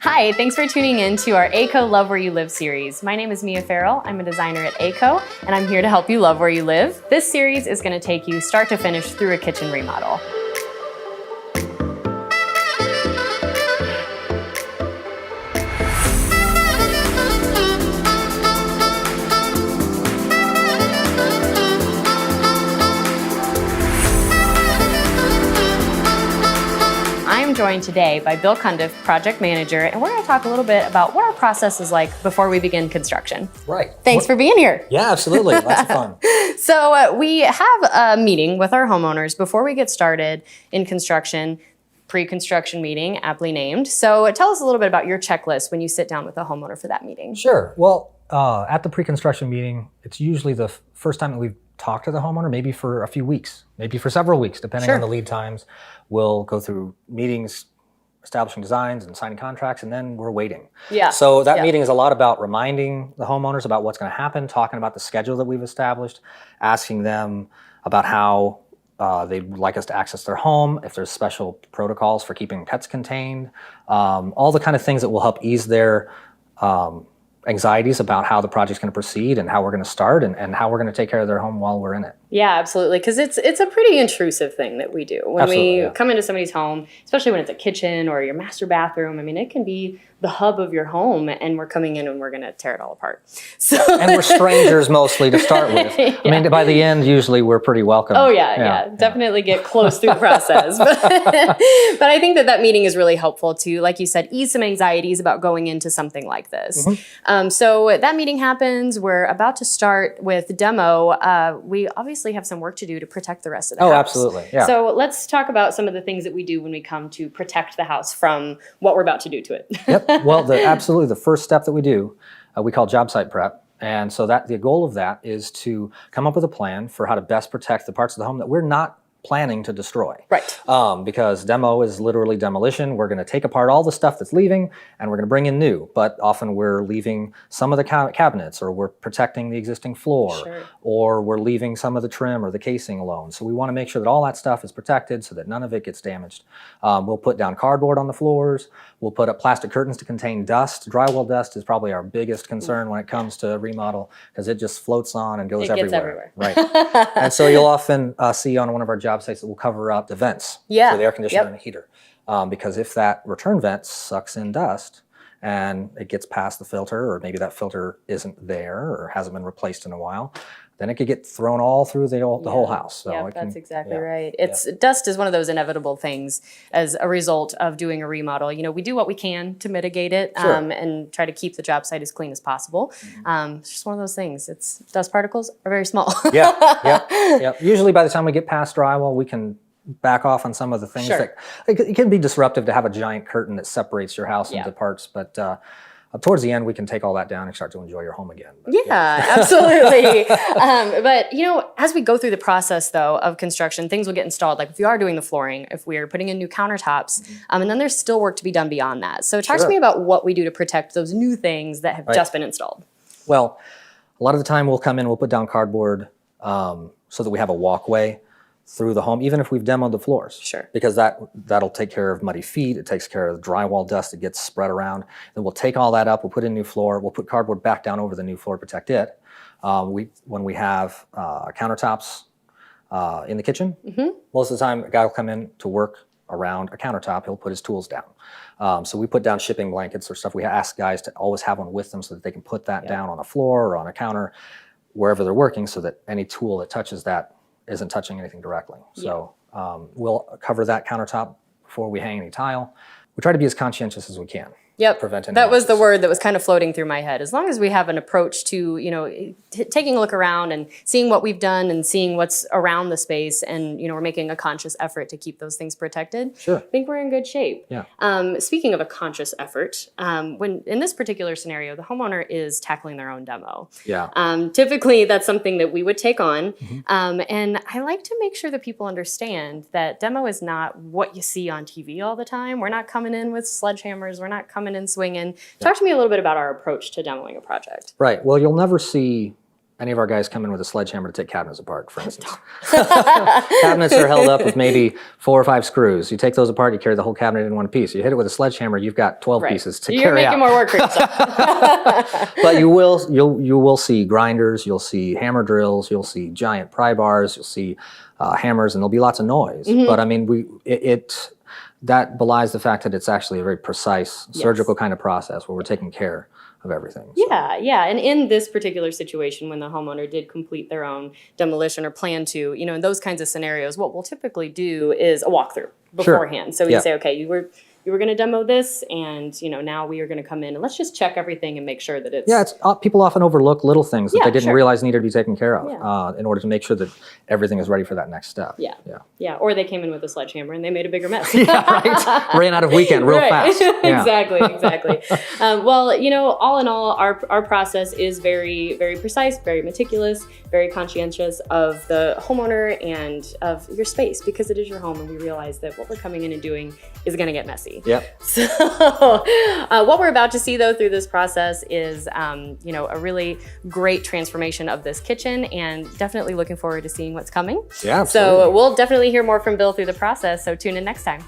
Hi, thanks for tuning in to our ACo Love Where You Live series. My name is Mia Farrell. I'm a designer at ACo, and I'm here to help you love where you live. This series is going to take you start to finish through a kitchen remodel. I'm joined today by Bill Cundiff, project manager, and we're going to talk a little bit about what our process is like before we begin construction. Right. Thanks for being here. Yeah, absolutely. Lots of fun. So we have a meeting with our homeowners before we get started in construction, pre-construction meeting, aptly named. So tell us a little bit about your checklist when you sit down with a homeowner for that meeting. Sure. Well, at the pre-construction meeting, it's usually the first time that we've talked to the homeowner, maybe for a few weeks, maybe for several weeks, depending on the lead times. We'll go through meetings, establishing designs and signing contracts, and then we're waiting. Yeah. So that meeting is a lot about reminding the homeowners about what's going to happen, talking about the schedule that we've established, asking them about how they'd like us to access their home, if there's special protocols for keeping pets contained, all the kind of things that will help ease their anxieties about how the project's going to proceed and how we're going to start and how we're going to take care of their home while we're in it. Yeah, absolutely. Because it's a pretty intrusive thing that we do. When we come into somebody's home, especially when it's a kitchen or your master bathroom, I mean, it can be the hub of your home, and we're coming in and we're going to tear it all apart. So and we're strangers mostly to start with. I mean, by the end, usually we're pretty welcome. Oh, yeah. Definitely get close through the process. But I think that meeting is really helpful to, like you said, ease some anxieties about going into something like this. So that meeting happens. We're about to start with the demo. We obviously have some work to do to protect the rest of the house. Oh, absolutely. Yeah. So let's talk about some of the things that we do when we come to protect the house from what we're about to do to it. Yep. Well, absolutely the first step that we do, we call job site prep. And so the goal of that is to come up with a plan for how to best protect the parts of the home that we're not planning to destroy. Right. Because demo is literally demolition. We're going to take apart all the stuff that's leaving and we're going to bring in new. But often we're leaving some of the cabinets, or we're protecting the existing floor, or we're leaving some of the trim or the casing alone. So we want to make sure that all that stuff is protected so that none of it gets damaged. We'll put down cardboard on the floors. We'll put up plastic curtains to contain dust. Drywall dust is probably our biggest concern when it comes to remodel, because it just floats on and goes everywhere. Right. And so you'll often see on one of our job sites that will cover up the vents for the air conditioner and the heater. Because if that return vent sucks in dust and it gets past the filter, or maybe that filter isn't there or hasn't been replaced in a while, then it could get thrown all through the whole house. So that's exactly right. Dust is one of those inevitable things as a result of doing a remodel. You know, we do what we can to mitigate it and try to keep the job site as clean as possible. It's just one of those things. Dust particles are very small. Usually by the time we get past drywall, we can back off on some of the things that it can be disruptive to have a giant curtain that separates your house into parts, but towards the end, we can take all that down and start to enjoy your home again. But, absolutely. But, you know, as we go through the process, though, of construction, things will get installed. Like if you are doing the flooring, if we're putting in new countertops, and then there's still work to be that beyond that. So talk to me about what we do to protect those new things that have just been installed. Well, a lot of the time we'll come in, we'll put down cardboard so that we have a walkway through the home, even if we've demoed the floors. Because that'll take care of muddy feet, it takes care of the drywall dust that gets spread around. Then we'll take all that up, we'll put in new floor, we'll put cardboard back down over the new floor to protect it. When we have countertops in the kitchen, most of the time a guy will come in to work around a countertop, he'll put his tools down. So we put down shipping blankets or stuff. We ask guys to always have one with them so that they can put that down on a floor or on a counter, wherever they're working, so that any tool that touches that isn't touching anything directly. So we'll cover that countertop before we hang any tile. We try to be as conscientious as we can. That was the word that was kind of floating through my head. As long as we have an approach to, you know, taking a look around and seeing what we've done and seeing what's around the space, and, you know, we're making a conscious effort to keep those things protected, I think we're in good shape. Speaking of a conscious effort, when in this particular scenario, the homeowner is tackling their own demo. Typically, that's something that we would take on. And I like to make sure that people understand that demo is not what you see on TV all the time. We're not coming in with sledgehammers. We're not coming in swinging. Talk to me a little bit about our approach to demoing a project. Right. Well, you'll never see any of our guys come in with a sledgehammer to take cabinets apart, for instance. Cabinets are held up with maybe 4 or 5 screws. You take those apart, you carry the whole cabinet in one piece. You hit it with a sledgehammer, you've got 12 pieces to carry out. You're making more work for yourself. But you will see grinders, you'll see hammer drills, you'll see giant pry bars, you'll see hammers, and there'll be lots of noise. But I mean, that belies the fact that it's actually a very precise surgical kind of process where we're taking care of everything. So. Yeah. And in this particular situation, when the homeowner did complete their own demolition or plan to, in those kinds of scenarios, what we'll typically do is a walkthrough beforehand. So we say, okay, you were going to demo this, and now we are going to come in and let's just check everything and make sure that it's... Yeah, people often overlook little things that they didn't realize needed to be taken care of in order to make sure that everything is ready for that next step. Yeah, or they came in with a sledgehammer and they made a bigger mess. Right. Ran out of weekend real fast. Yeah. Exactly. Well, all in all, our process is very, very precise, very meticulous, very conscientious of the homeowner and of your space, because it is your home, and we realize that what we're coming in and doing is going to get messy. Yep. So what we're about to see, though, through this process is, a really great transformation of this kitchen, and definitely looking forward to seeing what's coming. Yeah, absolutely. So we'll definitely hear more from Bill through the process, so tune in next time.